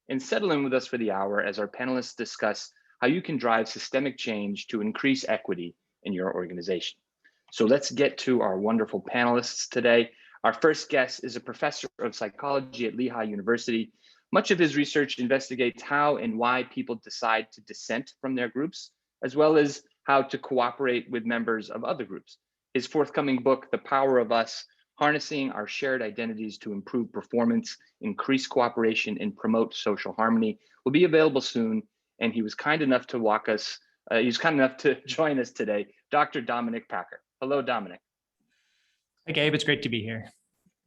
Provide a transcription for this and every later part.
and settle in with us for the hour as our panelists discuss how you can drive systemic change to increase equity in your organization. So let's get to our wonderful panelists today. Our first guest is a professor of psychology at Lehigh University. Much of his research investigates how and why people decide to dissent from their groups, as well as how to cooperate with members of other groups. His forthcoming book, The Power of Us, Harnessing Our Shared Identities to Improve Performance, Increase Cooperation, and Promote Social Harmony, will be available soon. And he was kind enough to join us today, Dr. Dominic Packer. Hello, Dominic. Hi, Gabe. It's great to be here.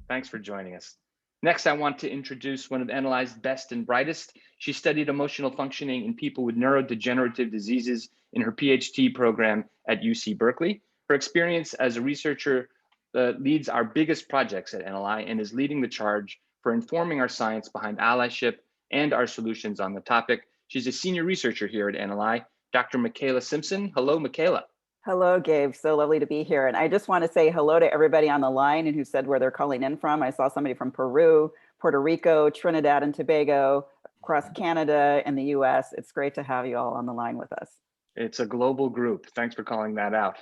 Thanks for joining us. Next, I want to introduce one of NLI's best and brightest. She studied emotional functioning in people with neurodegenerative diseases in her PhD program at UC Berkeley. Her experience as a researcher leads our biggest projects at NLI and is leading the charge for informing our science behind allyship and our solutions on the topic. She's a senior researcher here at NLI. Dr. Michaela Simpson. Hello, Michaela. Hello, Gabe. So lovely to be here. And I just want to say hello to everybody on the line and who said where they're calling in from. I saw somebody from Peru, Puerto Rico, Trinidad and Tobago, across Canada and the US. It's great to have you all on the line with us. It's a global group. Thanks for calling that out.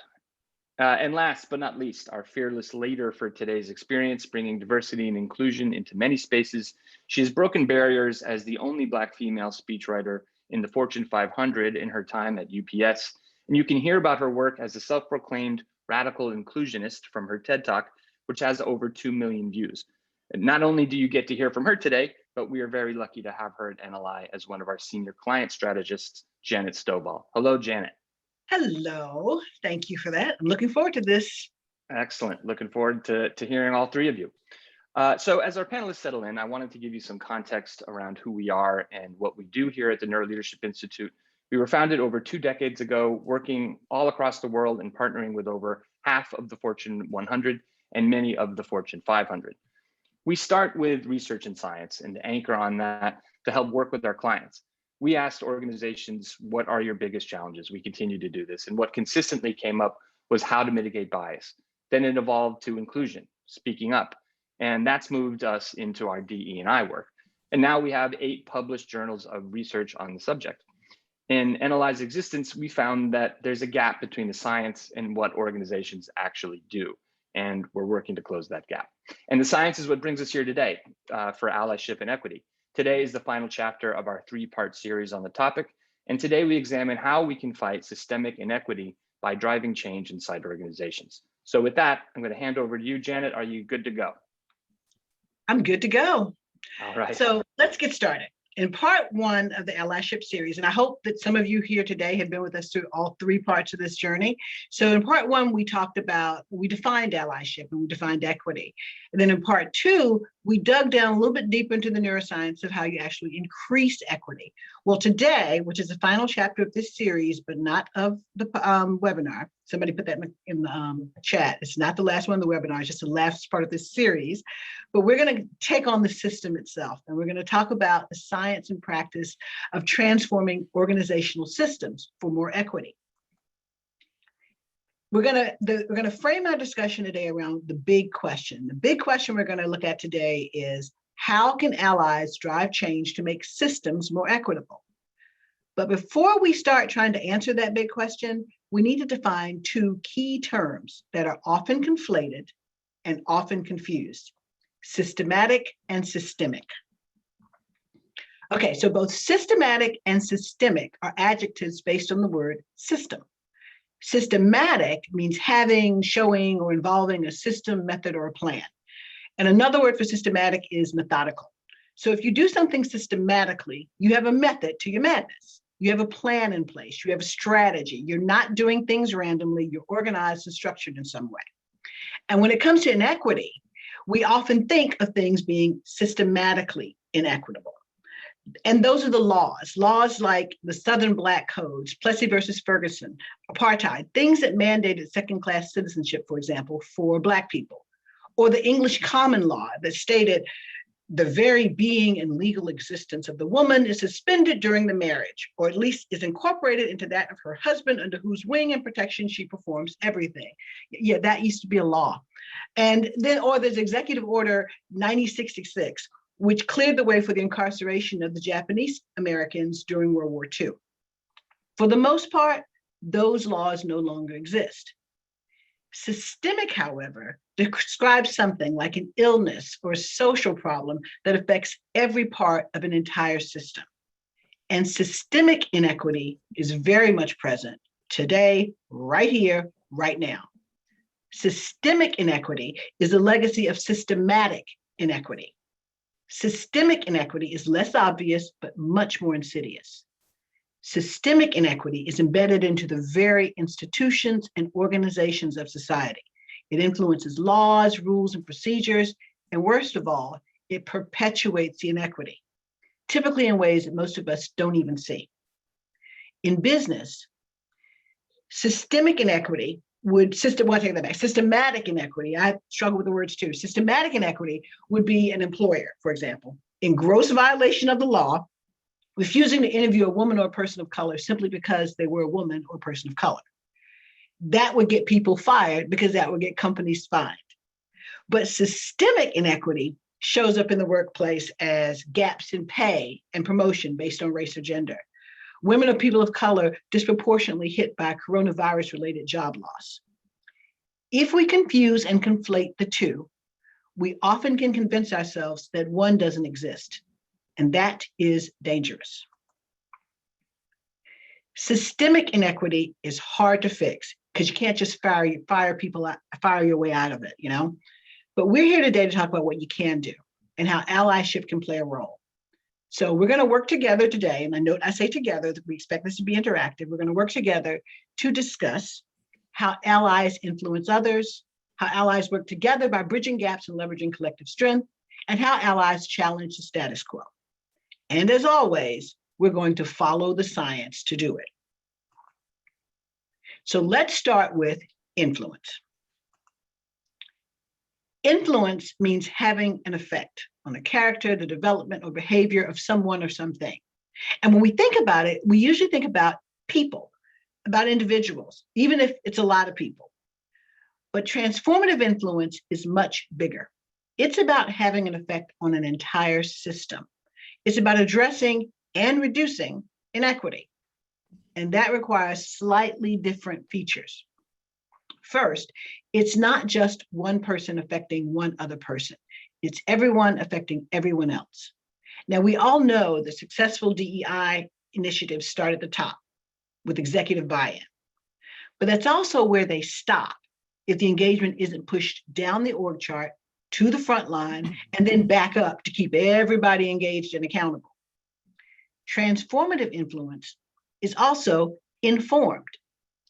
And last but not least, our fearless leader for today's experience, bringing diversity and inclusion into many spaces. She has broken barriers as the only Black female speechwriter in the Fortune 500 in her time at UPS. And you can hear about her work as a self-proclaimed radical inclusionist from her TED Talk, which has over 2 million views. And not only do you get to hear from her today, but we are very lucky to have her at NLI as one of our senior client strategists, Janet Stovall. Hello, Janet. Hello, thank you for that. I'm looking forward to this. Excellent, looking forward to hearing all three of you. So as our panelists settle in, I wanted to give you some context around who we are and what we do here at the Neuroleadership Institute. We were founded over 2 decades ago, working all across the world and partnering with over half of the Fortune 100 and many of the Fortune 500. We start with research and science and anchor on that to help work with our clients. We asked organizations, what are your biggest challenges? We continue to do this. And what consistently came up was how to mitigate bias. Then it evolved to inclusion, speaking up. And that's moved us into our DE&I work. And now we have 8 published journals of research on the subject. In NLI's existence, we found that there's a gap between the science and what organizations actually do. And we're working to close that gap. And the science is what brings us here today for allyship and equity. Today is the final chapter of our 3-part series on the topic. And today we examine how we can fight systemic inequity by driving change inside organizations. So with that, I'm going to hand over to you, Janet. Are you good to go? I'm good to go. All right. So let's get started. In part 1 of the Allyship series, and I hope that some of you here today have been with us through all 3 parts of this journey. So in part 1, we defined allyship and we defined equity. And then in part 2, we dug down a little bit deeper into the neuroscience of how you actually increase equity. Well, today, which is the final chapter of this series, but not of the webinar, somebody put that in the chat. It's not the last one of the webinar, it's just the last part of this series. But we're going to take on the system itself, and we're going to talk about the science and practice of transforming organizational systems for more equity. We're going to frame our discussion today around the big question. The big question we're going to look at today is, how can allies drive change to make systems more equitable? But before we start trying to answer that big question, we need to define 2 key terms that are often conflated and often confused: systematic and systemic. Okay, so both systematic and systemic are adjectives based on the word system. Systematic means having, showing, or involving a system, method, or a plan. And another word for systematic is methodical. So if you do something systematically, you have a method to your madness. You have a plan in place. You have a strategy. You're not doing things randomly. You're organized and structured in some way. And when it comes to inequity, we often think of things being systematically inequitable. And those are the laws like the Southern Black Codes, Plessy versus Ferguson, apartheid, things that mandated second-class citizenship, for example, for Black people, or the English common law that stated the very being and legal existence of the woman is suspended during the marriage, or at least is incorporated into that of her husband, under whose wing and protection she performs everything. Yeah, that used to be a law. And then, or there's Executive Order 9066, which cleared the way for the incarceration of the Japanese Americans during World War II. For the most part, those laws no longer exist. Systemic, however, describes something like an illness or a social problem that affects every part of an entire system. And systemic inequity is very much present today, right here, right now. Systemic inequity is a legacy of systematic inequity. Systemic inequity is less obvious, but much more insidious. Systemic inequity is embedded into the very institutions and organizations of society. It influences laws, rules, and procedures, and worst of all, it perpetuates the inequity, typically in ways that most of us don't even see. In business, systemic inequity systematic inequity, I struggle with the words too. Systematic inequity would be an employer, for example, in gross violation of the law, refusing to interview a woman or a person of color simply because they were a woman or person of color. That would get people fired because that would get companies fined. But systemic inequity shows up in the workplace as gaps in pay and promotion based on race or gender. Women or people of color disproportionately hit by coronavirus-related job loss. If we confuse and conflate the two, we often can convince ourselves that one doesn't exist, and that is dangerous. Systemic inequity is hard to fix because you can't just fire your way out of it, you know? But we're here today to talk about what you can do and how allyship can play a role. So we're going to work together today, and I say together, that we expect this to be interactive. We're going to work together to discuss how allies influence others, how allies work together by bridging gaps and leveraging collective strength, and how allies challenge the status quo. And as always, we're going to follow the science to do it. So let's start with influence. Influence means having an effect on the character, the development, or behavior of someone or something. And when we think about it, we usually think about people, about individuals, even if it's a lot of people. But transformative influence is much bigger. It's about having an effect on an entire system. It's about addressing and reducing inequity. And that requires slightly different features. First, it's not just one person affecting one other person. It's everyone affecting everyone else. Now, we all know the successful DEI initiatives start at the top with executive buy-in. But that's also where they stop if the engagement isn't pushed down the org chart to the front line and then back up to keep everybody engaged and accountable. Transformative influence is also informed.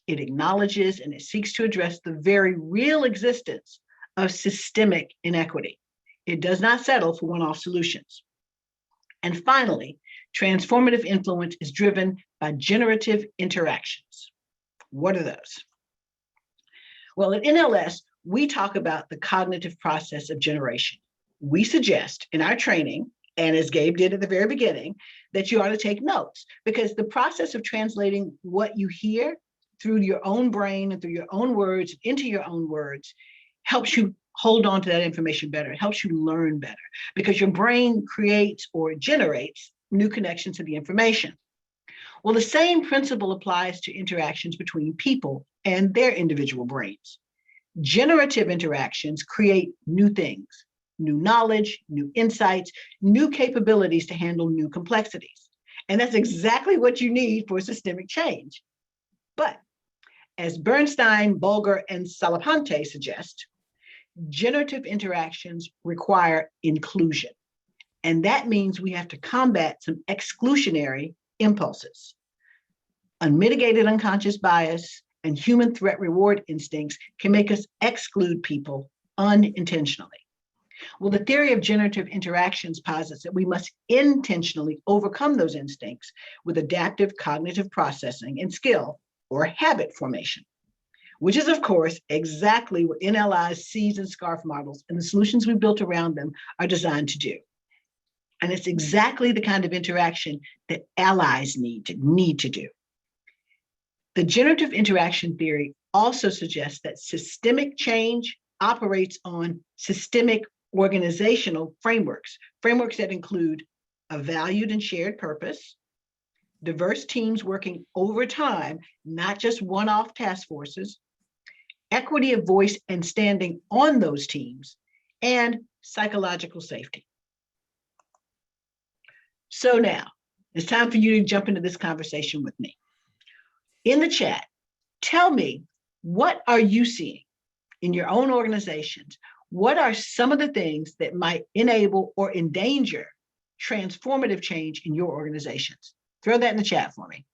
It acknowledges and it seeks to address the very real existence of systemic inequity. It does not settle for one-off solutions. And finally, transformative influence is driven by generative interactions. What are those? Well, at NLS, we talk about the cognitive process of generation. We suggest in our training, and as Gabe did at the very beginning, that you ought to take notes, because the process of translating what you hear through your own brain and through your own words into your own words helps you hold on to that information better. It helps you learn better because your brain creates or generates new connections to the information. Well, the same principle applies to interactions between people and their individual brains. Generative interactions create new things, new knowledge, new insights, new capabilities to handle new complexities. And that's exactly what you need for systemic change. But as Bernstein, Bulger, and Salapante suggest, generative interactions require inclusion. And that means we have to combat some exclusionary impulses. Unmitigated unconscious bias and human threat reward instincts can make us exclude people unintentionally. Well, the theory of generative interactions posits that we must intentionally overcome those instincts with adaptive cognitive processing and skill, or habit formation, which is, of course, exactly what NLI's seeds and scarf models and the solutions we built around them are designed to do. And it's exactly the kind of interaction that allies need to do. The generative interaction theory also suggests that systemic change operates on systemic organizational frameworks that include a valued and shared purpose, diverse teams working over time, not just one-off task forces, equity of voice and standing on those teams, and psychological safety. So now, it's time for you to jump into this conversation with me. In the chat, tell me, what are you seeing in your own organizations? What are some of the things that might enable or endanger transformative change in your organizations? Throw that in the chat for me.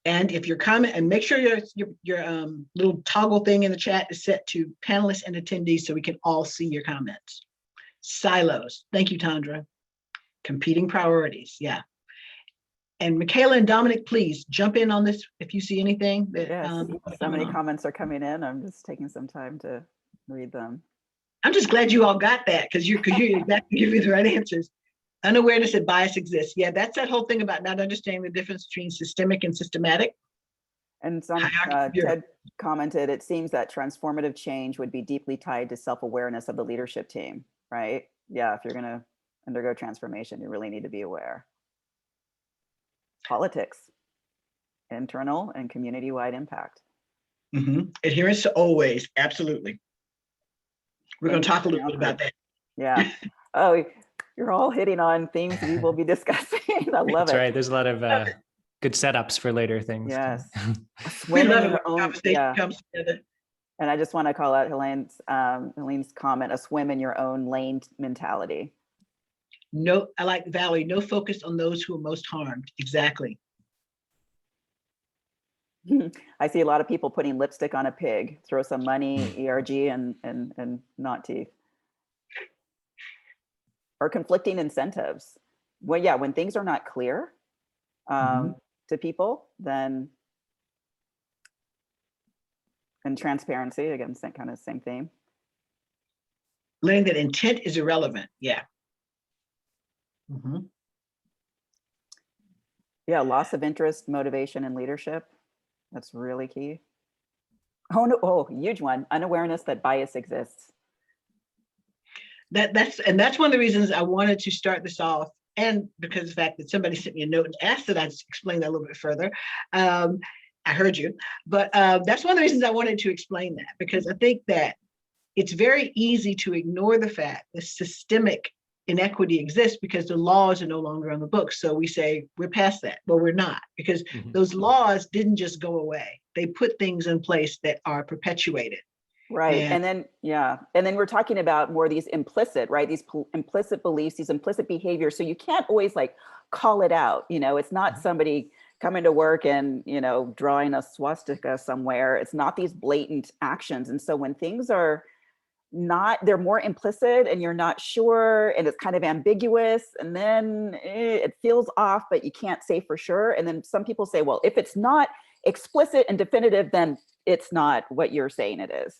And if your comment, and make sure your little toggle thing in the chat is set to panelists and attendees so we can all see your comments. Silos. Thank you, Tandra. Competing priorities. Yeah. And Michaela and Dominic, please jump in on this if you see anything that. Yes, so many comments are coming in. I'm just taking some time to read them. I'm just glad you all got that because you're exactly giving the right answers. Unawareness that bias exists. Yeah, that's that whole thing about not understanding the difference between systemic and systematic. And Ted commented, it seems that transformative change would be deeply tied to self-awareness of the leadership team, right? Yeah, if you're going to undergo transformation, you really need to be aware. Politics, internal and community-wide impact. Adherence to always, absolutely. We're going to talk a little bit about that. Yeah. Oh, you're all hitting on themes we will be discussing. I love it. That's right. There's a lot of good setups for later things. Yes. We love it when conversation comes together. And I just want to call out Helene's comment, a swim in your own lane mentality. No, I like Valerie, no focus on those who are most harmed. Exactly. I see a lot of people putting lipstick on a pig, throw some money, ERG, and not teeth. Or conflicting incentives. Well, yeah, when things are not clear to people, then, and transparency, again, kind of same theme. Learning that intent is irrelevant, yeah. Yeah, loss of interest, motivation, and leadership. That's really key. Oh no! Oh, huge one. Unawareness that bias exists. That's one of the reasons I wanted to start this off, and because of the fact that somebody sent me a note and asked that I explain that a little bit further. I heard you, but that's one of the reasons I wanted to explain that, because I think that it's very easy to ignore the fact that systemic inequity exists because the laws are no longer on the books. So we say we're past that. Well, we're not, because those laws didn't just go away. They put things in place that are perpetuated. Right. And then, yeah. And then we're talking about more these implicit, right? These implicit beliefs, these implicit behaviors. So you can't always like call it out. You know, it's not somebody coming to work and, you know, drawing a swastika somewhere. It's not these blatant actions. And so when things are not, they're more implicit and you're not sure and it's kind of ambiguous, and then it feels off, but you can't say for sure. And then some people say, well, if it's not explicit and definitive, then it's not what you're saying it is.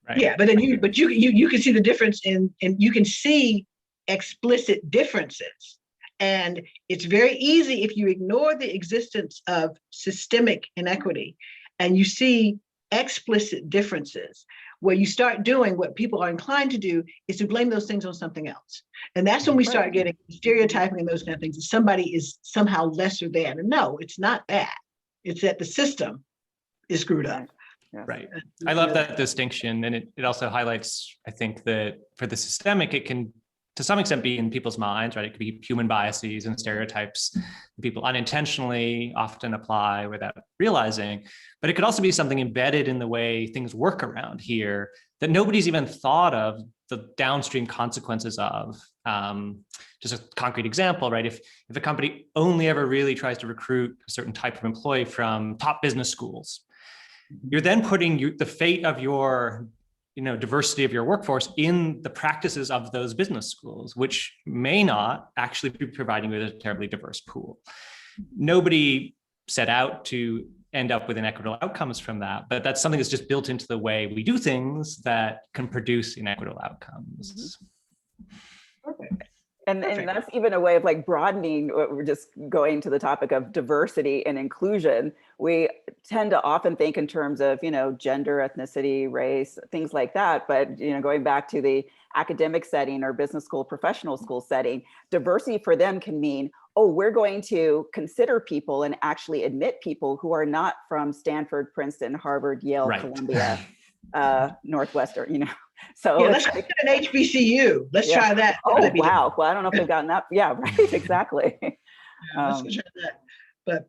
Right. Yeah, but then you can see the difference and you can see explicit differences. And it's very easy if you ignore the existence of systemic inequity and you see explicit differences, where you start doing what people are inclined to do is to blame those things on something else. And that's when we start getting stereotyping and those kind of things. Somebody is somehow lesser than. And no, it's not that. It's that the system is screwed up. Right. I love that distinction. And it also highlights, I think, that for the systemic, it can, to some extent, be in people's minds, right? It could be human biases and stereotypes that people unintentionally often apply without realizing. But it could also be something embedded in the way things work around here that nobody's even thought of the downstream consequences of. Just a concrete example, right? If a company only ever really tries to recruit a certain type of employee from top business schools, you're then putting the fate of your diversity of your workforce in the practices of those business schools, which may not actually be providing you with a terribly diverse pool. Nobody set out to end up with inequitable outcomes from that, but that's something that's just built into the way we do things that can produce inequitable outcomes. Perfect. And Perfect. that's even a way of like broadening what we're just going to the topic of diversity and inclusion. We tend to often think in terms of, gender, ethnicity, race, things like that. But, going back to the academic setting or business school, professional school setting, diversity for them can mean, oh, we're going to consider people and actually admit people who are not from Stanford, Princeton, Harvard, Yale, Right. Columbia, Northwestern, So Yeah, it's let's like, get an HBCU. Let's Yeah. try that. oh, That'd be wow. Well, I don't know if they've gotten that. Yeah, right. Exactly. let's try that. But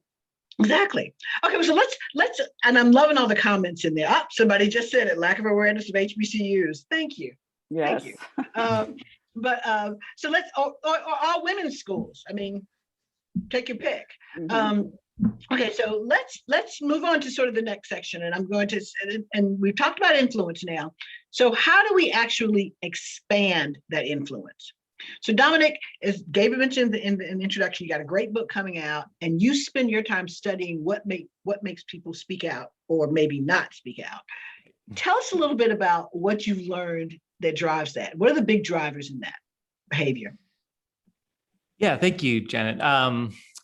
exactly. Okay, so let's, and I'm loving all the comments in there. Oh, somebody just said it, lack of awareness of HBCUs. Thank you. Yes. Thank you. So let's, or all women's schools. I mean, take your pick. Mhm. Okay, so let's move on to sort of the next section, and I'm going to, and we've talked about influence now. So how do we actually expand that influence? So Dominic, as David mentioned in the introduction, you got a great book coming out, and you spend your time studying what makes people speak out or maybe not speak out. Tell us a little bit about what you've learned that drives that. What are the big drivers in that behavior? Yeah, thank you, Janet.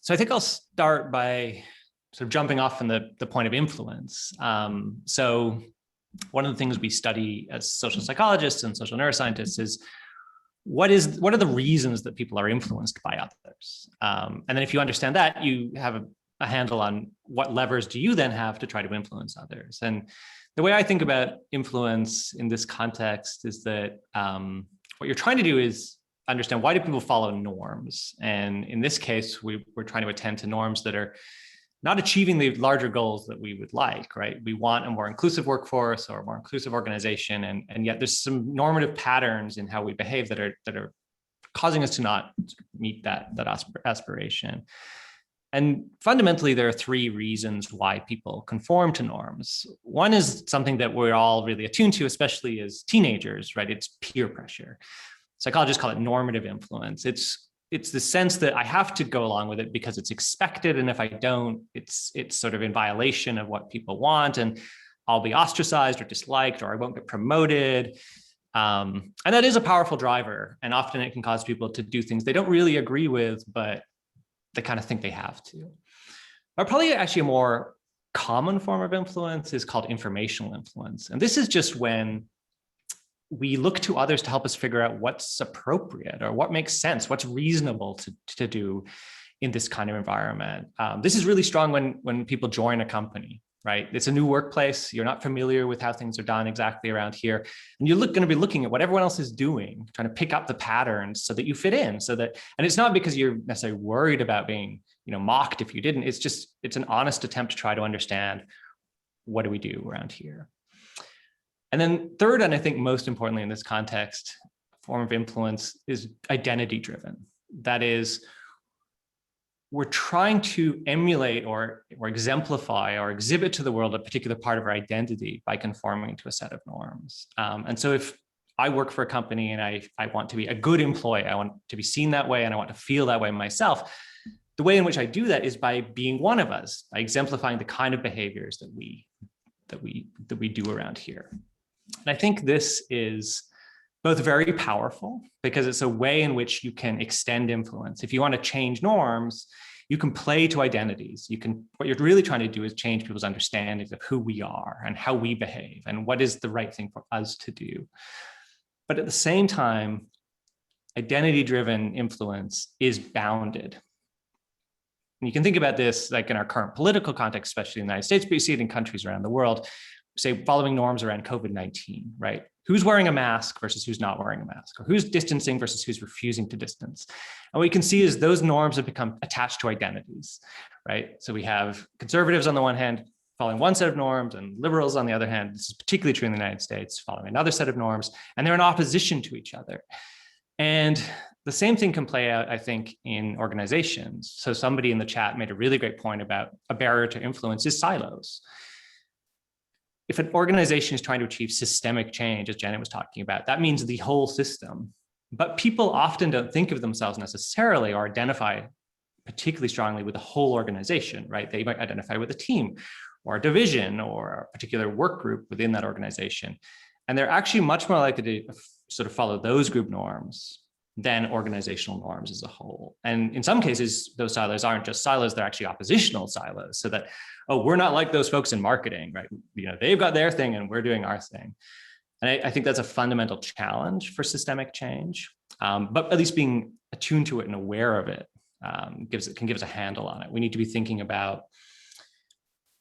So I think I'll start by sort of jumping off from the point of influence. So one of the things we study as social psychologists and social neuroscientists is what are the reasons that people are influenced by others? And then if you understand that, you have a handle on what levers do you then have to try to influence others. And the way I think about influence in this context is that what you're trying to do is understand, why do people follow norms? And in this case, we're trying to attend to norms that are not achieving the larger goals that we would like, right? We want a more inclusive workforce or a more inclusive organization, and yet there's some normative patterns in how we behave that are causing us to not meet that aspiration. And fundamentally, there are three reasons why people conform to norms. One is something that we're all really attuned to, especially as teenagers, right? It's peer pressure. Psychologists call it normative influence. It's the sense that I have to go along with it because it's expected, and if I don't, it's sort of in violation of what people want, and I'll be ostracized or disliked, or I won't get promoted. And that is a powerful driver, and often it can cause people to do things they don't really agree with, but they kind of think they have to. But probably actually a more common form of influence is called informational influence, and this is just when we look to others to help us figure out what's appropriate or what makes sense, what's reasonable to do in this kind of environment. This is really strong when people join a company, right? It's a new workplace. You're not familiar with how things are done exactly around here. And you're going to be looking at what everyone else is doing, trying to pick up the patterns so that you fit in, and it's not because you're necessarily worried about being, mocked if you didn't. It's an honest attempt to try to understand, what do we do around here? And then third, and I think most importantly in this context, form of influence is identity driven. That is, we're trying to emulate or exemplify or exhibit to the world a particular part of our identity by conforming to a set of norms. And so if I work for a company and I want to be a good employee, I want to be seen that way, and I want to feel that way myself, the way in which I do that is by being one of us, by exemplifying the kind of behaviors that we do around here. And I think this is both very powerful because it's a way in which you can extend influence. If you want to change norms, you can play to identities. What you're really trying to do is change people's understandings of who we are and how we behave and what is the right thing for us to do. But at the same time, identity-driven influence is bounded. And you can think about this like in our current political context, especially in the United States, but you see it in countries around the world, say following norms around COVID-19, right? Who's wearing a mask versus who's not wearing a mask, or who's distancing versus who's refusing to distance. And what you can see is those norms have become attached to identities, right? So we have conservatives on the one hand following one set of norms, and liberals on the other hand, this is particularly true in the United States, following another set of norms, and they're in opposition to each other. And the same thing can play out, I think, in organizations. So somebody in the chat made a really great point about a barrier to influence is silos. If an organization is trying to achieve systemic change, as Janet was talking about, that means the whole system. But people often don't think of themselves necessarily or identify particularly strongly with the whole organization, right? They might identify with a team or a division or a particular work group within that organization. And they're actually much more likely to sort of follow those group norms than organizational norms as a whole. And in some cases, those silos aren't just silos, they're actually oppositional silos, so that, oh, we're not like those folks in marketing, right? They've got their thing and we're doing our thing. And I think that's a fundamental challenge for systemic change, but at least being attuned to it and aware of it can give us a handle on it. We need to be thinking about,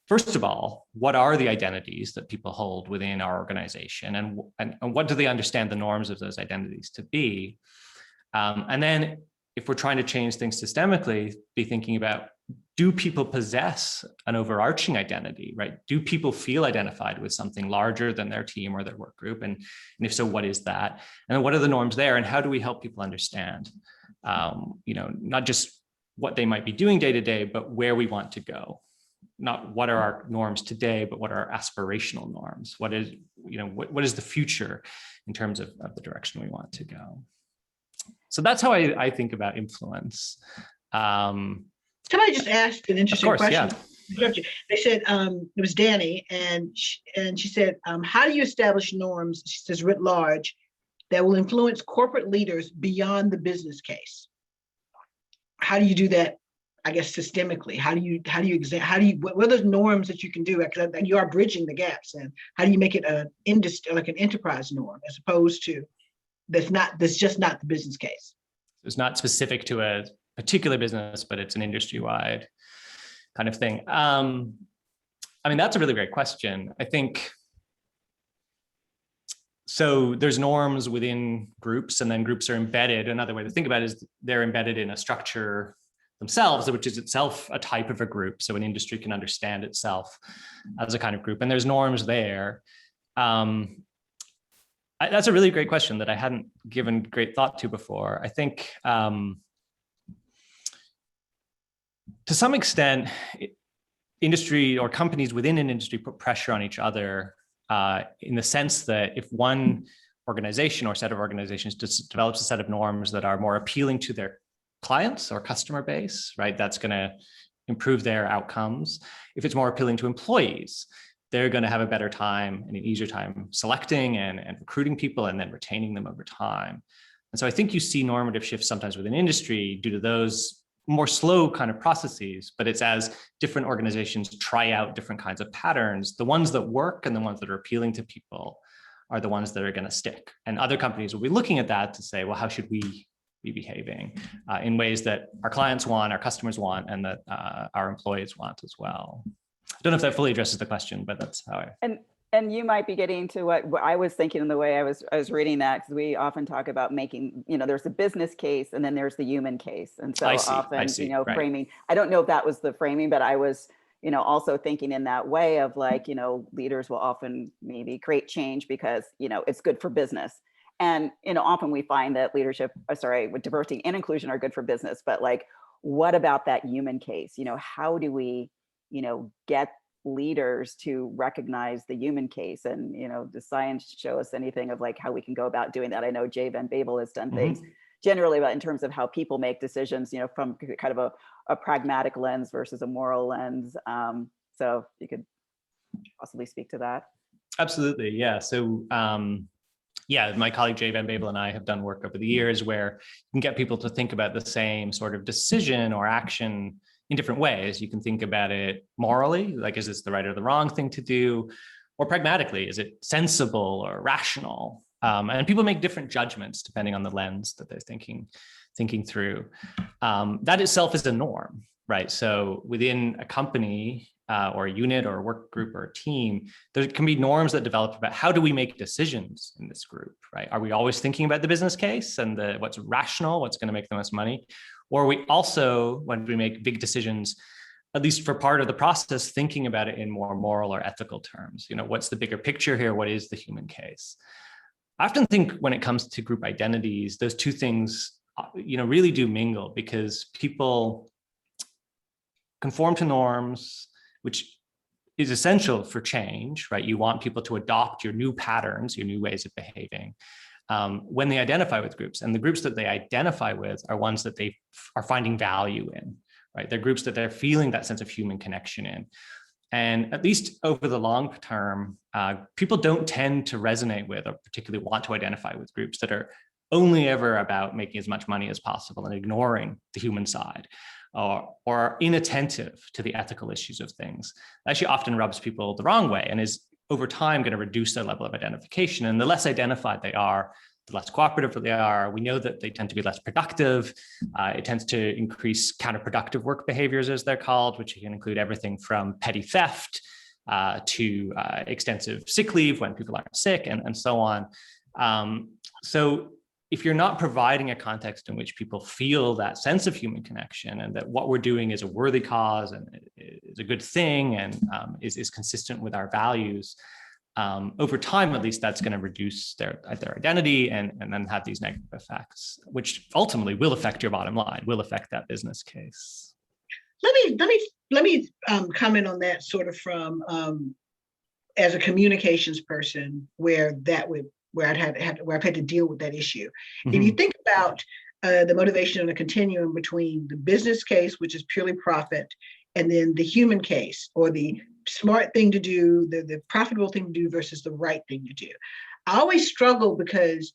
first of all, what are the identities that people hold within our organization, and what do they understand the norms of those identities to be? And then if we're trying to change things systemically, be thinking about, do people possess an overarching identity, right? Do people feel identified with something larger than their team or their work group? And if so, what is that? And then what are the norms there? And how do we help people understand, not just what they might be doing day to day, but where we want to go? Not what are our norms today, but what are our aspirational norms? What is the future in terms of the direction we want to go? So that's how I think about influence. Can I just ask an interesting question? Yeah. They said, it was Danny, and she said, how do you establish norms, she says, writ large, that will influence corporate leaders beyond the business case? How do you do that, I guess, systemically? What are those norms that you can do? Because you are bridging the gaps, and how do you make it an enterprise norm as opposed to that's just not the business case? It's not specific to a particular business, but it's an industry-wide kind of thing. That's a really great question. I think, so there's norms within groups, and then groups are embedded. Another way to think about it is they're embedded in a structure themselves, which is itself a type of a group. So an industry can understand itself as a kind of group, and there's norms there. That's a really great question that I hadn't given great thought to before. I think to some extent, industry or companies within an industry put pressure on each other in the sense that if one organization or set of organizations just develops a set of norms that are more appealing to their clients or customer base, right, that's going to improve their outcomes. If it's more appealing to employees, they're going to have a better time and an easier time selecting and recruiting people and then retaining them over time. And so I think you see normative shifts sometimes within industry due to those more slow kind of processes, but it's as different organizations try out different kinds of patterns, the ones that work and the ones that are appealing to people are the ones that are going to stick. And other companies will be looking at that to say, well, how should we be behaving in ways that our clients want, our customers want, and that our employees want as well. I don't know if that fully addresses the question, but that's how And you might be getting to what I was thinking in the way I was reading that, because we often talk about making, there's a business case and then there's the human case. And so often, right. framing, I don't know if that was the framing, but I was, also thinking in that way of like, leaders will often maybe create change because, it's good for business. And, often we find that leadership, with diversity and inclusion are good for business, but like, what about that human case? How do we, get leaders to recognize the human case? And does science show us anything of like how we can go about doing that? I know Jay Van Babel has done things generally about in terms of how people make decisions, from kind of a pragmatic lens versus a moral lens. So you could possibly speak to that. Absolutely, yeah. So my colleague Jay Van Babel and I have done work over the years where you can get people to think about the same sort of decision or action in different ways. You can think about it morally, like, is this the right or the wrong thing to do? Or pragmatically, is it sensible or rational? And people make different judgments depending on the lens that they're thinking through. That itself is a norm, right? So within a company or a unit or a work group or a team, there can be norms that develop about how do we make decisions in this group, right? Are we always thinking about the business case and what's rational, what's going to make the most money? Or are we also, when we make big decisions, at least for part of the process, thinking about it in more moral or ethical terms? What's the bigger picture here? What is the human case? I often think when it comes to group identities, those two things, really do mingle, because people conform to norms, which is essential for change, right? You want people to adopt your new patterns, your new ways of behaving. When they identify with groups, and the groups that they identify with are ones that they are finding value in, right? They're groups that they're feeling that sense of human connection in. And at least over the long term, people don't tend to resonate with or particularly want to identify with groups that are only ever about making as much money as possible and ignoring the human side, or are inattentive to the ethical issues of things, that actually often rubs people the wrong way and is over time going to reduce their level of identification. And the less identified they are, the less cooperative they are. We know that they tend to be less productive. It tends to increase counterproductive work behaviors, as they're called, which can include everything from petty theft to extensive sick leave when people aren't sick, and so on. So if you're not providing a context in which people feel that sense of human connection and that what we're doing is a worthy cause and is a good thing and is consistent with our values, over time, at least, that's going to reduce their identity and then have these negative effects, which ultimately will affect your bottom line, will affect that business case. Let me comment on that sort of from as a communications person, where I've had to deal with that issue. Mm-hmm. If you think about the motivation on a continuum between the business case, which is purely profit, and then the human case, or the smart thing to do, the profitable thing to do versus the right thing to do. I always struggle because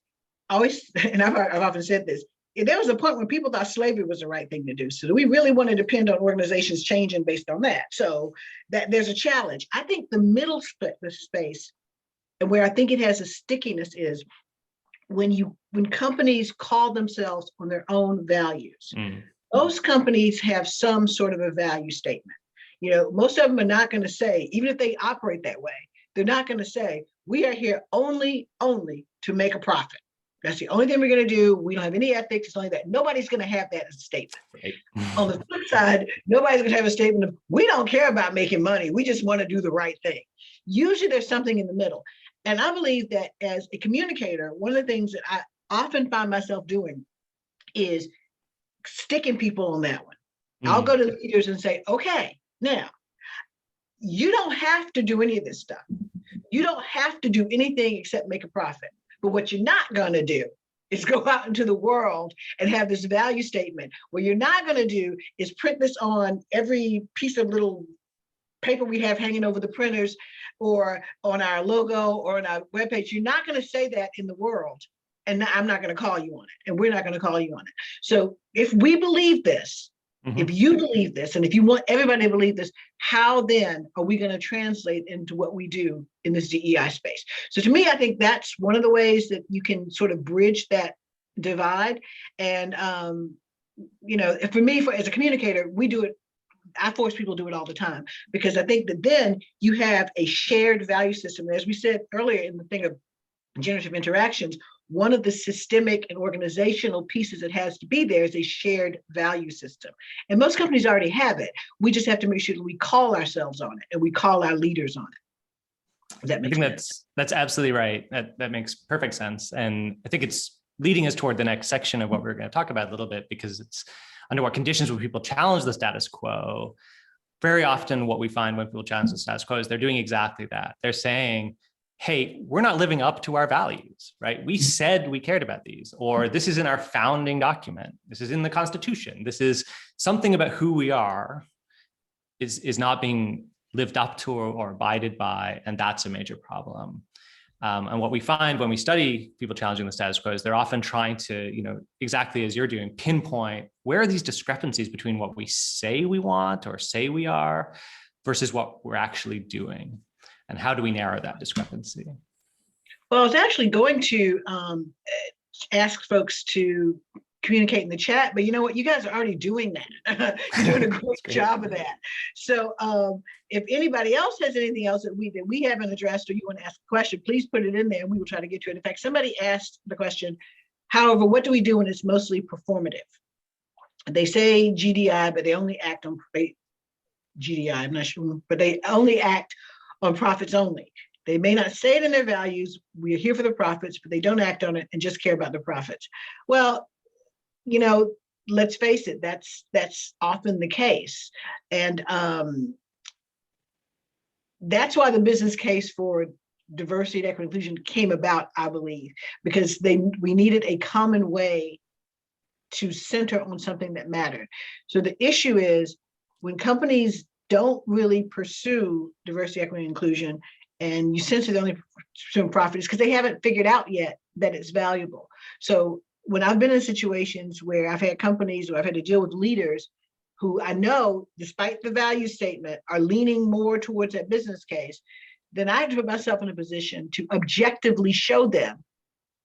and I've often said this, there was a point when people thought slavery was the right thing to do. So do we really want to depend on organizations changing based on that? So that there's a challenge. I think the middle space, and where I think it has a stickiness, is when companies call themselves on their own values. Mm. Most companies have some sort of a value statement. Most of them are not going to say, even if they operate that way, they're not going to say, we are here only to make a profit. That's the only thing we're going to do. We don't have any ethics. It's only that. Nobody's going to have that as a statement. Right. On the flip side, nobody's going to have a statement of, we don't care about making money. We just want to do the right thing. Usually there's something in the middle. And I believe that as a communicator, one of the things that I often find myself doing is sticking people on that one. Mm. I'll go to leaders and say, okay, now, you don't have to do any of this stuff. You don't have to do anything except make a profit. But what you're not going to do is go out into the world and have this value statement. What you're not going to do is print this on every piece of little paper we have hanging over the printers, or on our logo, or on our webpage. You're not going to say that in the world, and I'm not going to call you on it, and we're not going to call you on it. So if we believe this, mm-hmm. if you believe this, and if you want everybody to believe this, how then are we going to translate into what we do in this DEI space? So to me, I think that's one of the ways that you can sort of bridge that divide. And, for me, as a communicator, we do it. I force people to do it all the time, because I think that then you have a shared value system. As we said earlier in the thing of generative interactions, one of the systemic and organizational pieces that has to be there is a shared value system. And most companies already have it. We just have to make sure that we call ourselves on it and we call our leaders on it. I think that's absolutely right. That makes perfect sense. And I think it's leading us toward the next section of what we're going to talk about a little bit, because it's under what conditions will people challenge the status quo. Very often what we find when people challenge the status quo is they're doing exactly that. They're saying, hey, we're not living up to our values, right? We said we cared about these, or this is in our founding document. This is in the Constitution. This is something about who we are is not being lived up to or abided by, and that's a major problem. And what we find when we study people challenging the status quo is they're often trying to, exactly as you're doing, pinpoint where are these discrepancies between what we say we want or say we are versus what we're actually doing. And how do we narrow that discrepancy? Well, I was actually going to ask folks to communicate in the chat, but you know what? You guys are already doing that. You're doing a great job of that. So if anybody else has anything else that we haven't addressed, or you want to ask a question, please put it in there and we will try to get to it. In fact, somebody asked the question, however, what do we do when it's mostly performative? They say GDI, but they only act on GDI, I'm not sure, but they only act on profits only. They may not say it in their values, we're here for the profits, but they don't act on it and just care about the profits. Well, let's face it, that's often the case. And that's why the business case for diversity and equity inclusion came about, I believe, because we needed a common way to center on something that mattered. So the issue is when companies don't really pursue diversity, equity, and inclusion, and you censor the only pursuing profit, is because they haven't figured out yet that it's valuable. So when I've been in situations where I've had companies or I've had to deal with leaders who I know, despite the value statement, are leaning more towards that business case, then I have to put myself in a position to objectively show them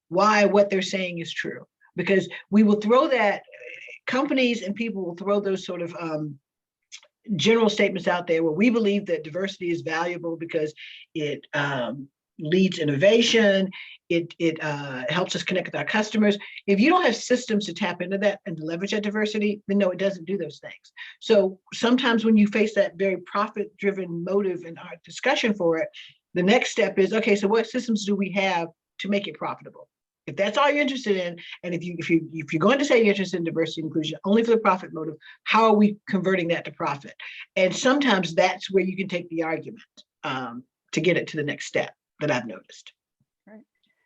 why what they're saying is true. Because we will throw that, companies and people will throw those sort of general statements out there where we believe that diversity is valuable because it leads innovation, it helps us connect with our customers. If you don't have systems to tap into that and to leverage that diversity, then no, it doesn't do those things. So sometimes when you face that very profit-driven motive in our discussion for it, the next step is, okay, so what systems do we have to make it profitable? If that's all you're interested in, and if you're going to say you're interested in diversity and inclusion only for the profit motive, how are we converting that to profit? And sometimes that's where you can take the argument to get it to the next step that I've noticed. Right.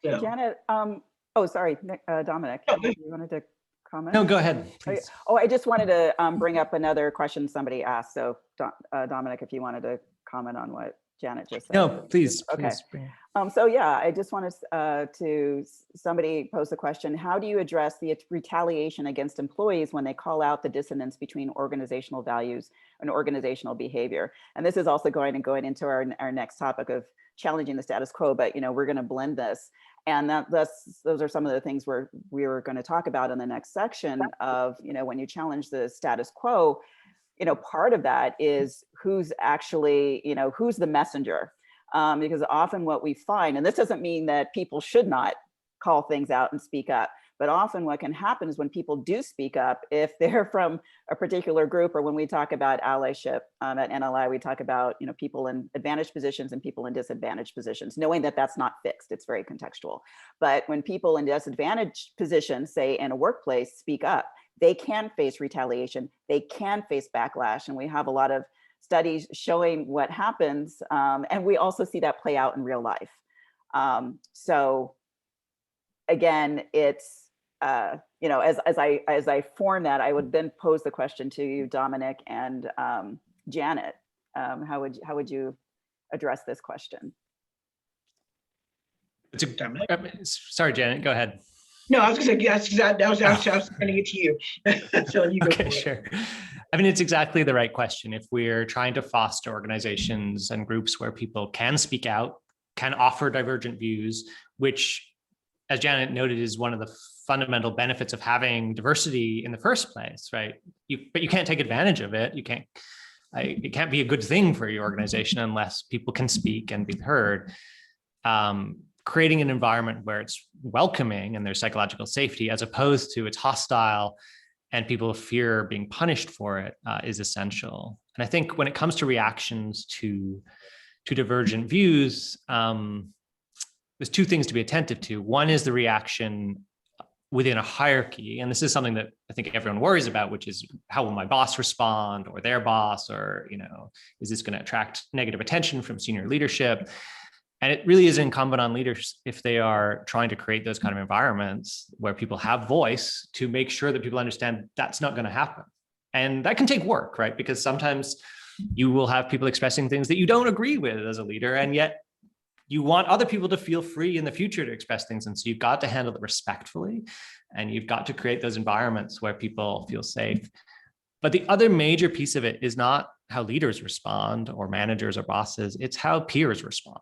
So. Janet, oh, sorry, Dominic, you wanted to comment? No, go ahead, please. Oh, I just wanted to bring up another question somebody asked. So Dominic, if you wanted to comment on what Janet just said. No, please. Okay. Please. So yeah, I just wanted to somebody pose the question, how do you address the retaliation against employees when they call out the dissonance between organizational values and organizational behavior? And this is also going into our next topic of challenging the status quo, but we're going to blend this. And those are some of the things we're going to talk about in the next section of, when you challenge the status quo, part of that is who's actually, who's the messenger. Because often what we find, and this doesn't mean that people should not call things out and speak up, but often what can happen is when people do speak up, if they're from a particular group, or when we talk about allyship at NLI, we talk about people in advantaged positions and people in disadvantaged positions, knowing that that's not fixed, it's very contextual. But when people in disadvantaged positions, say in a workplace, speak up, they can face retaliation, they can face backlash, and we have a lot of studies showing what happens, and we also see that play out in real life. So again, it's as I form that, I would then pose the question to you, Dominic and Janet. How would you address this question? Sorry, Janet, go ahead. No, I was going to say, I was sending it to you. So you go okay, for it. Sure. I mean, it's exactly the right question. If we're trying to foster organizations and groups where people can speak out, can offer divergent views, which, as Janet noted, is one of the fundamental benefits of having diversity in the first place, right? But you can't take advantage of it. It can't be a good thing for your organization unless people can speak and be heard. Creating an environment where it's welcoming and there's psychological safety, as opposed to it's hostile and people fear being punished for it, is essential. And I think when it comes to reactions to divergent views, there's two things to be attentive to. One is the reaction within a hierarchy. And this is something that I think everyone worries about, which is how will my boss respond, or their boss, or, is this going to attract negative attention from senior leadership? And it really is incumbent on leaders, if they are trying to create those kind of environments where people have voice, to make sure that people understand that's not going to happen. And that can take work, right? Because sometimes you will have people expressing things that you don't agree with as a leader, and yet you want other people to feel free in the future to express things. And so you've got to handle it respectfully, and you've got to create those environments where people feel safe. But the other major piece of it is not how leaders respond, or managers or bosses, it's how peers respond.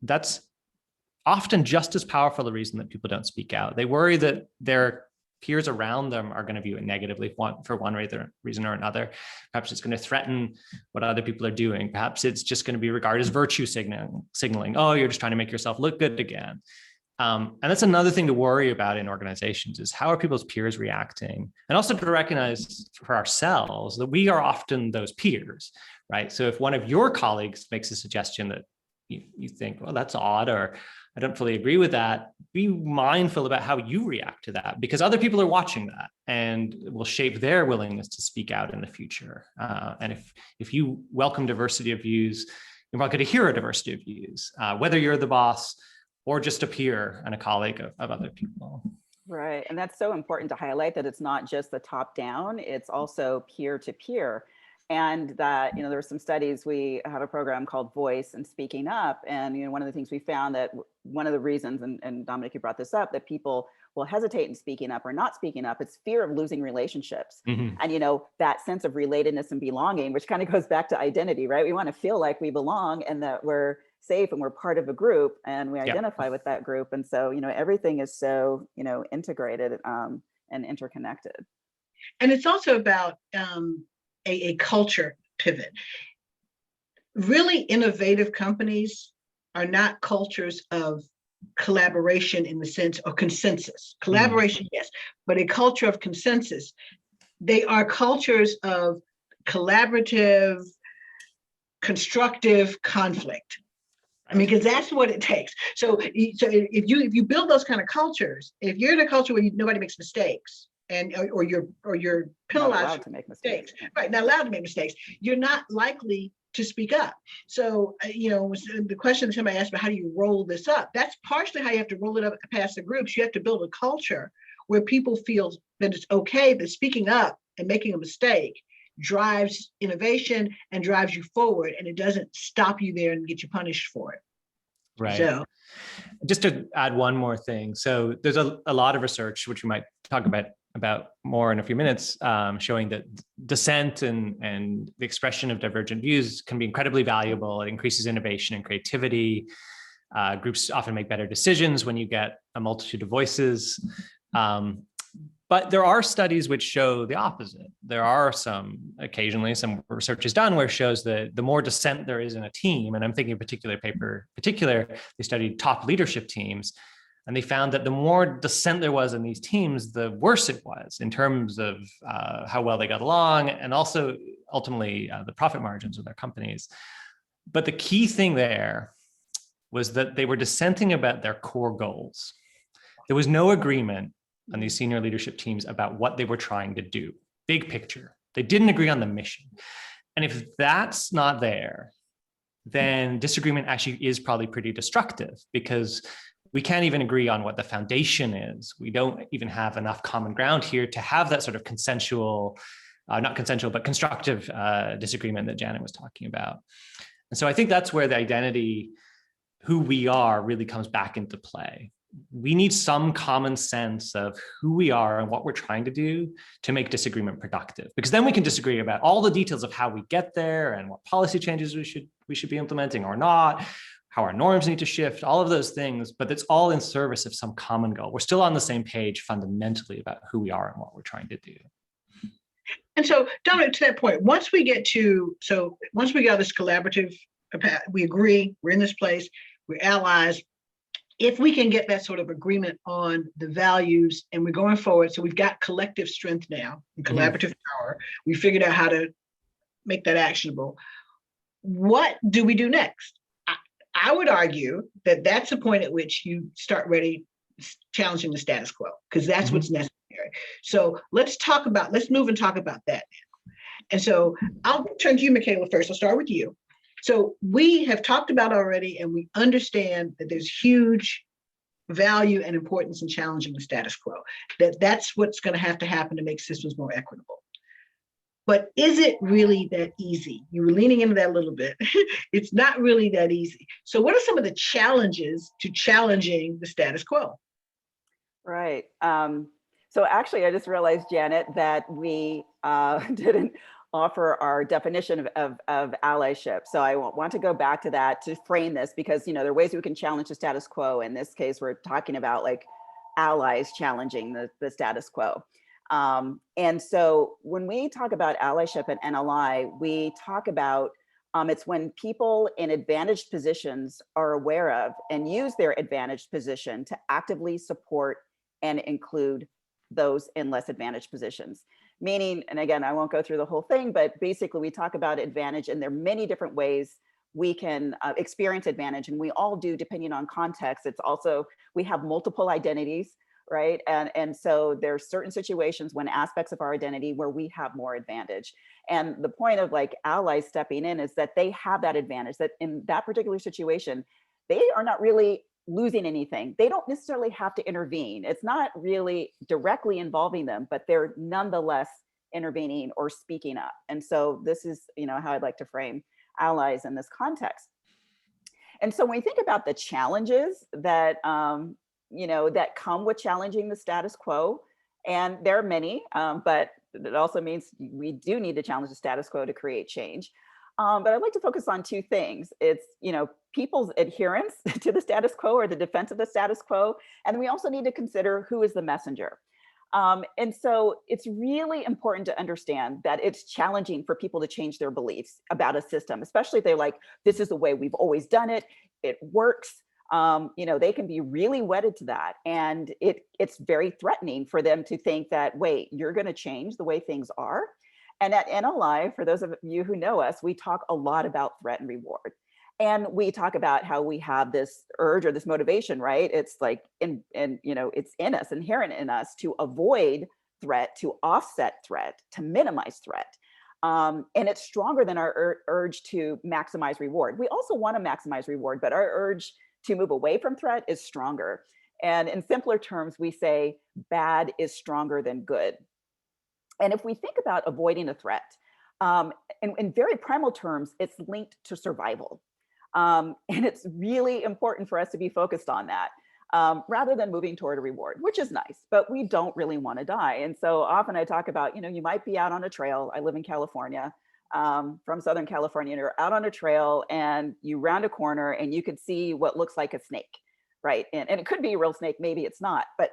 That's often just as powerful a reason that people don't speak out. They worry that their peers around them are going to view it negatively for one reason or another. Perhaps it's going to threaten what other people are doing. Perhaps it's just going to be regarded as virtue signaling. Oh, you're just trying to make yourself look good again. And that's another thing to worry about in organizations, is how are people's peers reacting? And also to recognize for ourselves that we are often those peers, right? So if one of your colleagues makes a suggestion that you think, well, that's odd, or I don't fully agree with that, be mindful about how you react to that, because other people are watching that and will shape their willingness to speak out in the future. And if you welcome diversity of views, you're not going to hear a diversity of views, whether you're the boss or just a peer and a colleague of other people. Right. And that's so important to highlight, that it's not just the top down, it's also peer to peer. And that, there were some studies, we have a program called Voice and Speaking Up. And, one of the things we found that one of the reasons, and Dominic, you brought this up, that people will hesitate in speaking up or not speaking up, it's fear of losing relationships. Mhm. And, that sense of relatedness and belonging, which kind of goes back to identity, right? We want to feel like we belong and that we're safe and we're part of a group and we identify with that group. And so, everything is so, integrated and interconnected. And it's also about a culture pivot. Really innovative companies are not cultures of collaboration in the sense of consensus. Collaboration, yes, but a culture of consensus. They are cultures of collaborative, constructive conflict. I mean, because that's what it takes. So if you build those kind of cultures, if you're in a culture where nobody makes mistakes, or you're penalized not allowed to make mistakes, right? Not allowed to make mistakes. You're not likely to speak up. So the question that somebody asked about how do you roll this up? That's partially how you have to roll it up past the groups. You have to build a culture where people feel that it's okay, that speaking up and making a mistake drives innovation and drives you forward, and it doesn't stop you there and get you punished for it. Right. So, just to add one more thing. So there's a lot of research, which we might talk about more in a few minutes, showing that dissent and the expression of divergent views can be incredibly valuable. It increases innovation and creativity. Groups often make better decisions when you get a multitude of voices. But there are studies which show the opposite. There are occasionally some research is done where it shows that the more dissent there is in a team, and I'm thinking of a particular, they studied top leadership teams, and they found that the more dissent there was in these teams, the worse it was in terms of how well they got along, and also ultimately the profit margins of their companies. But the key thing there was that they were dissenting about their core goals. There was no agreement on these senior leadership teams about what they were trying to do, big picture. They didn't agree on the mission. And if that's not there, then disagreement actually is probably pretty destructive, because we can't even agree on what the foundation is. We don't even have enough common ground here to have that sort of consensual, not consensual, but constructive disagreement that Janet was talking about. And so I think that's where the identity, who we are, really comes back into play. We need some common sense of who we are and what we're trying to do to make disagreement productive, because then we can disagree about all the details of how we get there and what policy changes we should be implementing or not, how our norms need to shift, all of those things, but it's all in service of some common goal. We're still on the same page fundamentally about who we are and what we're trying to do. And so, Dominic, to that point, once we get this collaborative, we agree, we're in this place, we're allies. If we can get that sort of agreement on the values and we're going forward, so we've got collective strength now and collaborative power, we figured out how to make that actionable. What do we do next? I would argue that that's the point at which you start challenging the status quo, because that's what's necessary. So let's move and talk about that now. And so I'll turn to you, Michaela, first. I'll start with you. So we have talked about already, and we understand that there's huge value and importance in challenging the status quo, that's what's going to happen to make systems more equitable. But is it really that easy? You were leaning into that a little bit. It's not really that easy. So what are some of the challenges to challenging the status quo? Right. So actually, I just realized, Janet, that we didn't offer our definition of allyship. So I want to go back to that to frame this, because there are ways we can challenge the status quo. In this case, we're talking about like allies challenging the status quo. And so when we talk about allyship and NLI, we talk about it's when people in advantaged positions are aware of and use their advantaged position to actively support and include those in less advantaged positions. Meaning, and again, I won't go through the whole thing, but basically we talk about advantage, and there are many different ways we can experience advantage, and we all do depending on context. It's also, we have multiple identities, right? And so there's certain situations when aspects of our identity where we have more advantage. And the point of like allies stepping in is that they have that advantage, that in that particular situation, they are not really losing anything. They don't necessarily have to intervene. It's not really directly involving them, but they're nonetheless intervening or speaking up. And so this is, how I'd like to frame allies in this context. And so when we think about the challenges that, that come with challenging the status quo, and there are many, but it also means we do need to challenge the status quo to create change. But I'd like to focus on two things. It's, people's adherence to the status quo or the defense of the status quo. And we also need to consider who is the messenger. And so it's really important to understand that it's challenging for people to change their beliefs about a system, especially if they're like, this is the way we've always done it. It works. They can be really wedded to that. And it's very threatening for them to think that, wait, you're going to change the way things are. And at NLI, for those of you who know us, we talk a lot about threat and reward. And we talk about how we have this urge or this motivation, right? It's like, it's in us, inherent in us to avoid threat, to offset threat, to minimize threat. And it's stronger than our urge to maximize reward. We also want to maximize reward, but our urge to move away from threat is stronger. And in simpler terms, we say bad is stronger than good. And if we think about avoiding a threat, in very primal terms, it's linked to survival. And it's really important for us to be focused on that rather than moving toward a reward, which is nice, but we don't really want to die. And so often I talk about, you might be out on a trail. I live in California, from Southern California, and you're out on a trail and you round a corner and you could see what looks like a snake, right? And it could be a real snake, maybe it's not, but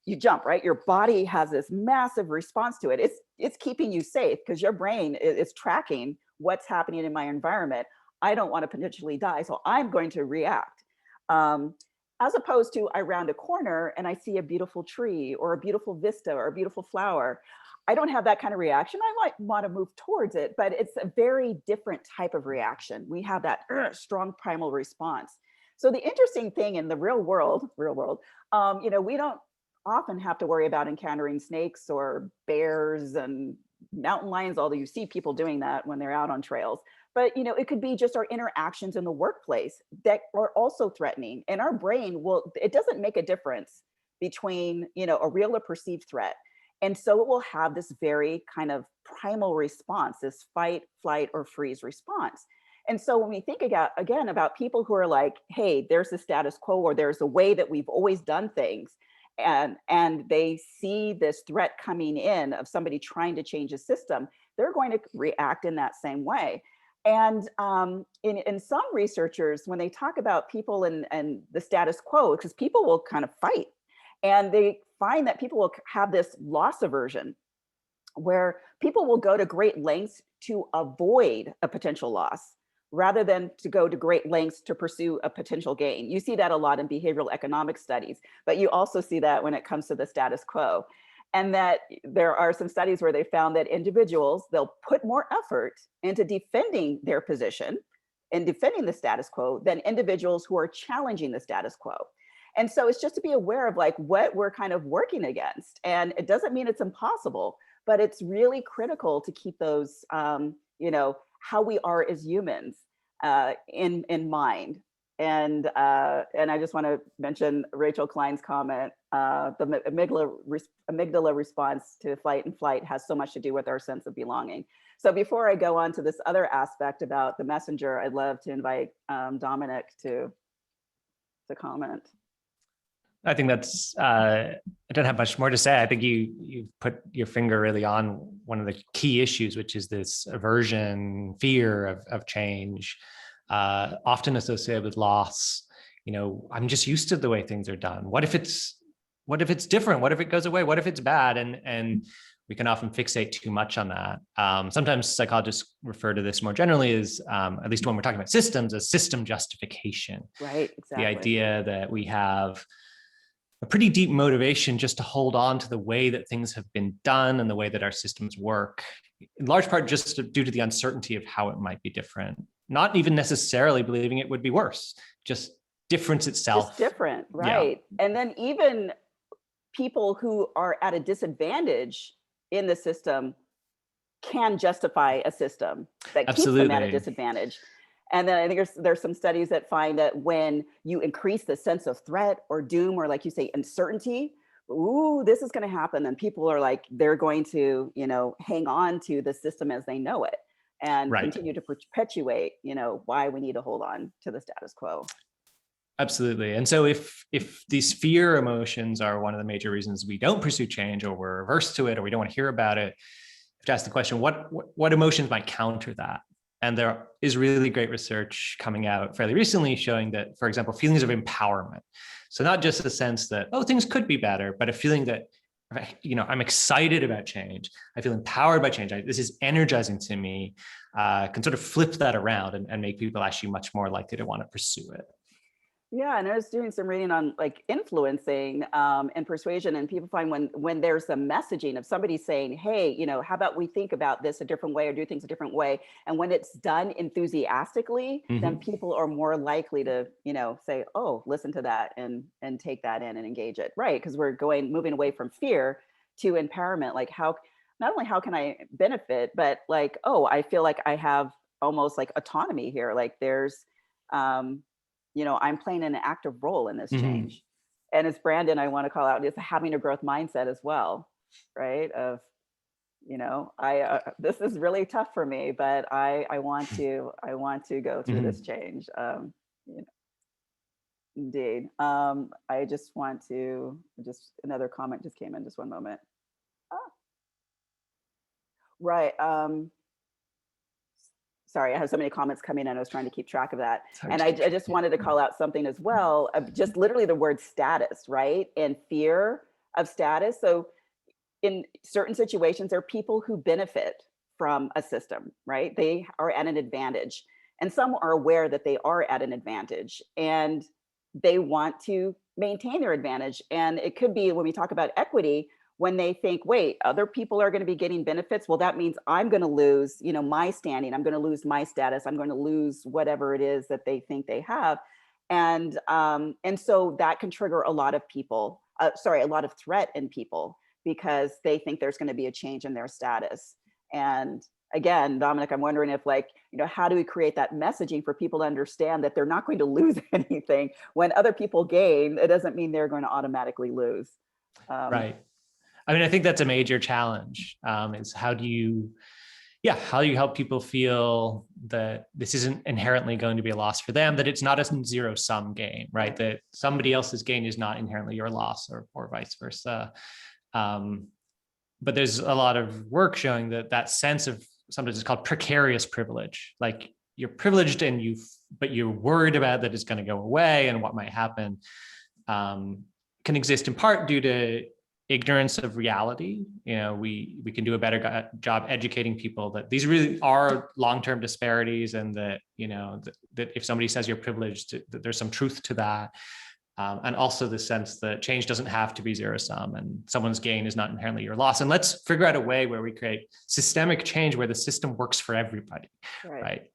you jump, right? Your body has this massive response to it. It's keeping you safe because your brain is tracking what's happening in my environment. I don't want to potentially die, so I'm going to react. As opposed to I round a corner and I see a beautiful tree or a beautiful vista or a beautiful flower. I don't have that kind of reaction. I might want to move towards it, but it's a very different type of reaction. We have that strong primal response. So the interesting thing in the real world, we don't often have to worry about encountering snakes or bears and mountain lions, although you see people doing that when they're out on trails. But it could be just our interactions in the workplace that are also threatening. And our brain it doesn't make a difference between a real or perceived threat. And so it will have this very kind of primal response, this fight, flight, or freeze response. And so when we think again about people who are like, hey, there's the status quo, or there's a way that we've always done things, and they see this threat coming in of somebody trying to change a system, they're going to react in that same way. And in some researchers, when they talk about people and the status quo, because people will kind of fight, and they find that people will have this loss aversion, where people will go to great lengths to avoid a potential loss, rather than to go to great lengths to pursue a potential gain. You see that a lot in behavioral economic studies, but you also see that when it comes to the status quo. And that there are some studies where they found that individuals, they'll put more effort into defending their position and defending the status quo than individuals who are challenging the status quo. And so it's just to be aware of like what we're kind of working against. And it doesn't mean it's impossible, but it's really critical to keep those, how we are as humans in mind. And I just want to mention Rachel Klein's comment, the amygdala response to fight and flight has so much to do with our sense of belonging. So before I go on to this other aspect about the messenger, I'd love to invite Dominic to comment. I think that's, I don't have much more to say. I think you put your finger really on one of the key issues, which is this aversion, fear of change, often associated with loss. I'm just used to the way things are done. What if it's different? What if it goes away? What if it's bad? And we can often fixate too much on that. Sometimes psychologists refer to this more generally as, at least when we're talking about systems, as system justification. Right, exactly. The idea that we have a pretty deep motivation just to hold on to the way that things have been done and the way that our systems work, in large part just due to the uncertainty of how it might be different. Not even necessarily believing it would be worse, just difference itself. Just different, right? Yeah. And then even people who are at a disadvantage in the system can justify a system that keeps them at a disadvantage. And then I think there's some studies that find that when you increase the sense of threat or doom, or like you say, uncertainty, ooh, this is going to happen, then people are like, they're going to, hang on to the system as they know it and continue to perpetuate, why we need to hold on to the status quo. Absolutely. And so if these fear emotions are one of the major reasons we don't pursue change, or we're averse to it, or we don't want to hear about it, you have to ask the question, what emotions might counter that? And there is really great research coming out fairly recently showing that, for example, feelings of empowerment. So not just the sense that, oh, things could be better, but a feeling that, I'm excited about change. I feel empowered by change. This is energizing to me, can sort of flip that around and make people actually much more likely to want to pursue it. Yeah, and I was doing some reading on like influencing and persuasion, and people find when there's a messaging of somebody saying, hey, how about we think about this a different way or do things a different way? And when it's done enthusiastically, then people are more likely to, say, oh, listen to that and take that in and engage it. Right. Because we're moving away from fear to empowerment. Like not only how can I benefit, but like, oh, I feel like I have almost like autonomy here. Like there's, I'm playing an active role in this change. And as Brandon, I want to call out, is having a growth mindset as well, right? Of, this is really tough for me, but I want to go through this change. Indeed. I just want to, another comment just came in, just one moment. Right. Sorry, I have so many comments coming in. I was trying to keep track of that. And I just wanted to call out something as well, of just literally the word status, right? And fear of status. So in certain situations, there are people who benefit from a system, right? They are at an advantage. And some are aware that they are at an advantage and they want to maintain their advantage. And it could be, when we talk about equity, when they think, wait, other people are going to be getting benefits. Well, that means I'm going to lose, my standing. I'm going to lose my status. I'm going to lose whatever it is that they think they have. And so that can trigger a lot of people, a lot of threat in people, because they think there's going to be a change in their status. And again, Dominic, I'm wondering if how do we create that messaging for people to understand that they're not going to lose anything when other people gain? It doesn't mean they're going to automatically lose. Right. I mean, I think that's a major challenge, is how do you help people feel that this isn't inherently going to be a loss for them, that it's not a zero-sum game, right? That somebody else's gain is not inherently your loss, or vice versa. But there's a lot of work showing that sense of, sometimes it's called precarious privilege. Like you're privileged but you're worried about that it's going to go away and what might happen, can exist in part due to ignorance of reality. We can do a better job educating people that these really are long-term disparities, and that that if somebody says you're privileged, that there's some truth to that, and also the sense that change doesn't have to be zero-sum, and someone's gain is not inherently your loss. And let's figure out a way where we create systemic change where the system works for everybody, right?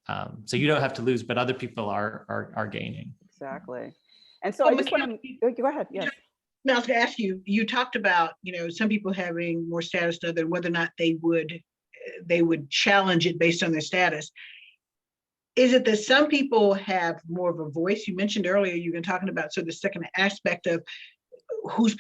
So you don't have to lose, but other people are gaining. Exactly. And so I just want to go ahead. Yes. Now, I was going to ask you, you talked about, some people having more status than others, whether or not they would challenge it based on their status. Is it that some people have more of a voice? You mentioned earlier, you've been talking about, so the second aspect of whose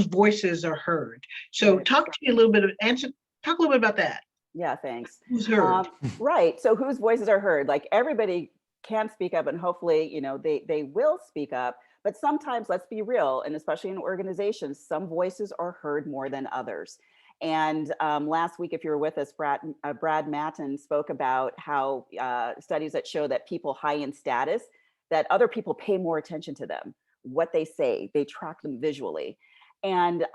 voices are heard. So talk a little bit about that. Yeah, thanks. Who's heard? Right. So whose voices are heard? Like everybody can speak up, and hopefully, they will speak up. But sometimes, let's be real, and especially in organizations, some voices are heard more than others. And last week, if you were with us, Brad Matten spoke about how studies that show that people high in status, that other people pay more attention to them, what they say, they track them visually. And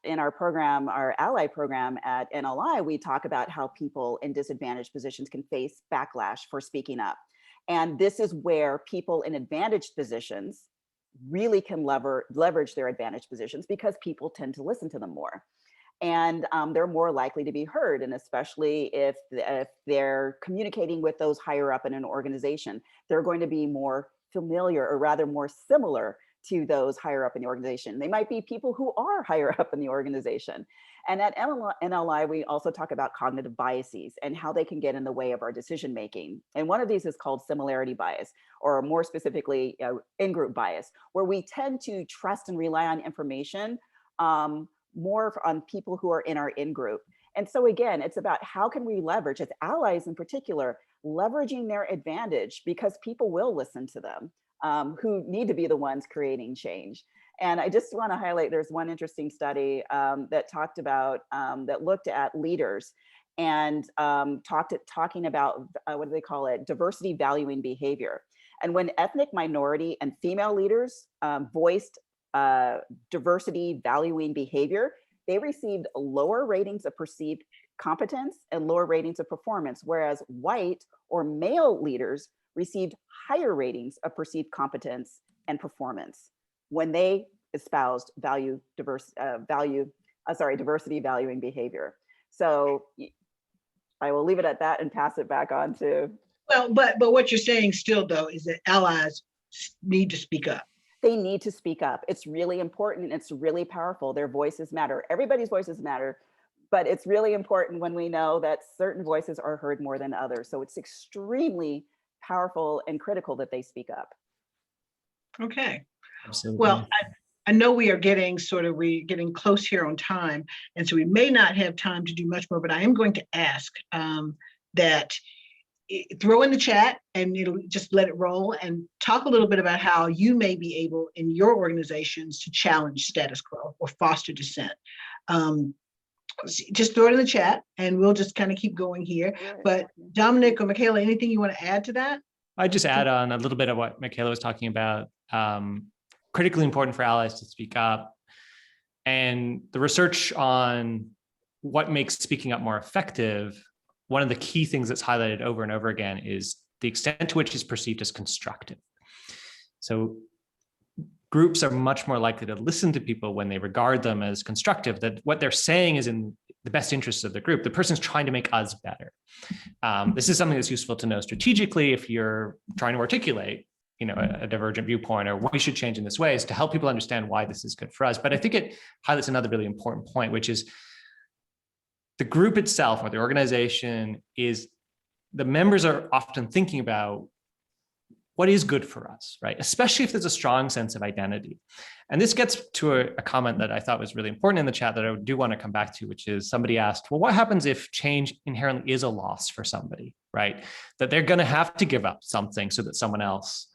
in our program, our ally program at NLI, we talk about how people in disadvantaged positions can face backlash for speaking up. And this is where people in advantaged positions really can leverage their advantaged positions, because people tend to listen to them more. And they're more likely to be heard. And especially if they're communicating with those higher up in an organization, they're going to be more familiar, or rather more similar to those higher up in the organization. They might be people who are higher up in the organization. And at NLI, we also talk about cognitive biases and how they can get in the way of our decision making. And one of these is called similarity bias, or more specifically, in-group bias, where we tend to trust and rely on information more on people who are in our in-group. And so again, it's about how can we leverage, as allies in particular, leveraging their advantage, because people will listen to them, who need to be the ones creating change. And I just want to highlight, there's one interesting study that talked about, that looked at leaders and talking about, what do they call it? Diversity valuing behavior. And when ethnic minority and female leaders voiced diversity valuing behavior, they received lower ratings of perceived competence and lower ratings of performance, whereas white or male leaders received higher ratings of perceived competence and performance when they espoused diversity valuing behavior. So I will leave it at that and pass it back on to. Well, but what you're saying still though is that allies need to speak up. They need to speak up. It's really important. It's really powerful. Their voices matter. Everybody's voices matter, but it's really important when we know that certain voices are heard more than others. So it's extremely powerful and critical that they speak up. Okay. Absolutely. Well, I know we're getting close here on time, and so we may not have time to do much more, but I am going to ask that throw in the chat and it'll just let it roll, and talk a little bit about how you may be able in your organizations to challenge status quo or foster dissent. Just throw it in the chat and we'll just kind of keep going here. But Dominic or Michaela, anything you want to add to that? I just add on a little bit of what Michaela was talking about. Critically important for allies to speak up. And the research on what makes speaking up more effective, one of the key things that's highlighted over and over again is the extent to which it's perceived as constructive. So groups are much more likely to listen to people when they regard them as constructive, that what they're saying is in the best interests of the group. The person's trying to make us better. This is something that's useful to know strategically if you're trying to articulate, a divergent viewpoint, or we should change in this way, is to help people understand why this is good for us. But I think it highlights another really important point, which is the group itself or the organization is, the members are often thinking about what is good for us, right? Especially if there's a strong sense of identity. And this gets to a comment that I thought was really important in the chat that I do want to come back to, which is somebody asked, well, what happens if change inherently is a loss for somebody, right? That they're going to have to give up something so that someone else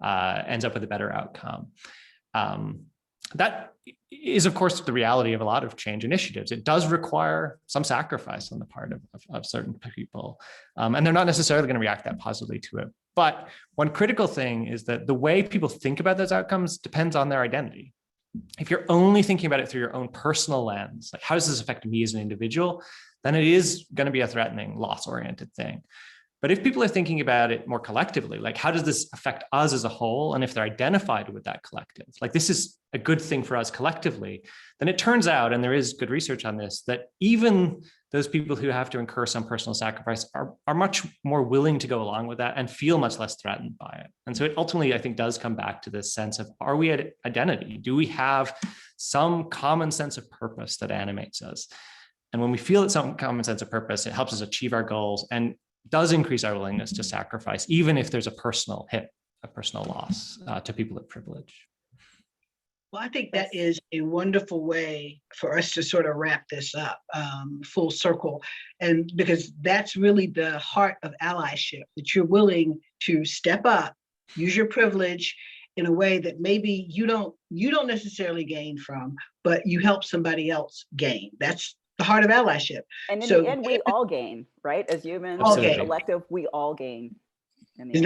ends up with a better outcome. That is, of course, the reality of a lot of change initiatives. It does require some sacrifice on the part of certain people, and they're not necessarily going to react that positively to it. But one critical thing is that the way people think about those outcomes depends on their identity. If you're only thinking about it through your own personal lens, like how does this affect me as an individual, then it is going to be a threatening, loss-oriented thing. But if people are thinking about it more collectively, like how does this affect us as a whole? And if they're identified with that collective, like this is a good thing for us collectively, then it turns out, and there is good research on this, that even those people who have to incur some personal sacrifice are much more willing to go along with that and feel much less threatened by it. And so it ultimately, I think, does come back to this sense of, are we at identity? Do we have some common sense of purpose that animates us? And when we feel that some common sense of purpose, it helps us achieve our goals and does increase our willingness to sacrifice, even if there's a personal hit, a personal loss to people of privilege. Well, I think that is a wonderful way for us to sort of wrap this up full circle. And because that's really the heart of allyship, that you're willing to step up, use your privilege in a way that maybe you don't necessarily gain from, but you help somebody else gain. That's the heart of allyship. And in the end, we all gain, right? As humans, as a collective, we all gain. It's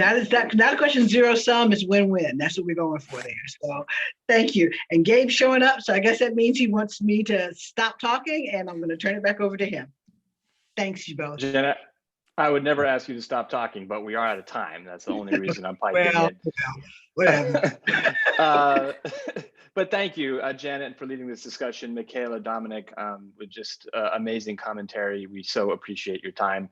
not a question zero sum, it's win-win. That's what we're going for there. So thank you. And Gabe's showing up, so I guess that means he wants me to stop talking, and I'm going to turn it back over to him. Thanks, you both. Jenna, I would never ask you to stop talking, but we are out of time. That's the only reason I'm piping in. Whatever. But thank you, Janet, for leading this discussion. Michaela, Dominic, with just amazing commentary. We so appreciate your time.